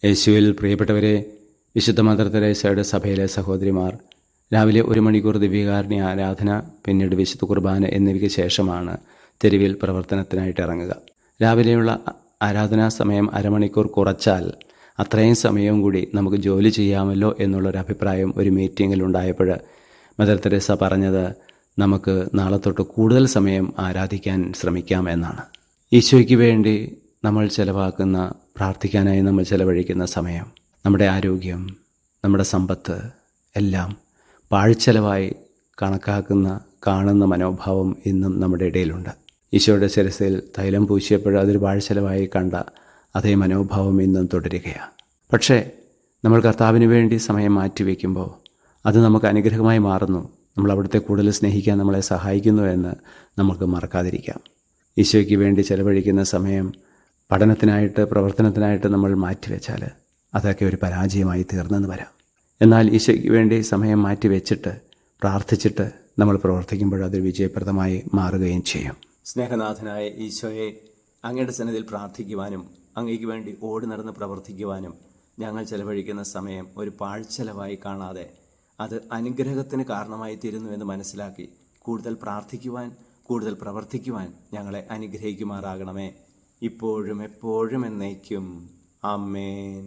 യേശുവിൽ പ്രിയപ്പെട്ടവരെ, വിശുദ്ധ മദർ തെരേസയുടെ സഭയിലെ സഹോദരിമാർ രാവിലെ 1 മണിക്കൂർ ദിവ്യകാരുണ്യ ആരാധന, പിന്നീട് വിശുദ്ധ കുർബാന എന്നിവയ്ക്ക് ശേഷമാണ് തെരുവിൽ പ്രവർത്തനത്തിനായിട്ട് ഇറങ്ങുക. രാവിലെയുള്ള ആരാധനാ സമയം അരമണിക്കൂർ കുറച്ചാൽ അത്രയും സമയവും കൂടി നമുക്ക് ജോലി ചെയ്യാമല്ലോ എന്നുള്ളൊരു അഭിപ്രായം ഒരു മീറ്റിങ്ങിൽ ഉണ്ടായപ്പോൾ മദർ തെരേസ പറഞ്ഞത്, നമുക്ക് നാളെ തൊട്ട് കൂടുതൽ സമയം ആരാധിക്കാൻ ശ്രമിക്കാം എന്നാണ്. ഈശോയ്ക്ക് വേണ്ടി നമ്മൾ ചെലവാക്കുന്ന, പ്രാർത്ഥിക്കാനായി നമ്മൾ ചെലവഴിക്കുന്ന സമയം, നമ്മുടെ ആരോഗ്യം, നമ്മുടെ സമ്പത്ത് എല്ലാം പാഴ്ചെലവായി കാണുന്ന മനോഭാവം ഇന്നും നമ്മുടെ ഇടയിലുണ്ട്. ഈശോയുടെ ശിരസിൽ തൈലം പൂശിയപ്പോൾ അതൊരു പാഴ്ചെലവായി കണ്ട അതേ മനോഭാവം ഇന്നും തുടരുകയാണ്. പക്ഷേ നമ്മൾ കർത്താവിന് വേണ്ടി സമയം മാറ്റിവെക്കുമ്പോൾ അത് നമുക്ക് അനുഗ്രഹമായി മാറുന്നു. നമ്മൾ അവിടുത്തെ കൂടുതൽ സ്നേഹിക്കാൻ നമ്മളെ സഹായിക്കുന്നു എന്ന് നമുക്ക് മറക്കാതിരിക്കാം. ഈശോയ്ക്ക് വേണ്ടി ചെലവഴിക്കുന്ന സമയം പഠനത്തിനായിട്ട്, പ്രവർത്തനത്തിനായിട്ട് നമ്മൾ മാറ്റിവെച്ചാൽ അതൊക്കെ ഒരു പരാജയമായി തീർന്നെന്ന് വരാം. എന്നാൽ ഈശോയ്ക്ക് വേണ്ടി സമയം മാറ്റിവെച്ചിട്ട് പ്രാർത്ഥിച്ചിട്ട് നമ്മൾ പ്രവർത്തിക്കുമ്പോൾ അത് വിജയപ്രദമായി മാറുകയും ചെയ്യും. സ്നേഹനാഥനായ ഈശോയെ, അങ്ങയുടെ സന്നിധിയിൽ പ്രാർത്ഥിക്കുവാനും അങ്ങയ്ക്ക് വേണ്ടി ഓടി നടന്ന് പ്രവർത്തിക്കുവാനും ഞങ്ങൾ ചെലവഴിക്കുന്ന സമയം ഒരു പാഴ്ചെലവായി കാണാതെ അത് അനുഗ്രഹത്തിന് കാരണമായി തീരുന്നു എന്ന് മനസ്സിലാക്കി കൂടുതൽ പ്രാർത്ഥിക്കുവാൻ, കൂടുതൽ പ്രവർത്തിക്കുവാൻ ഞങ്ങളെ അനുഗ്രഹിക്കുമാറാകണമേ, ഇപ്പോഴും എപ്പോഴും എന്നേക്കും. ആമേൻ.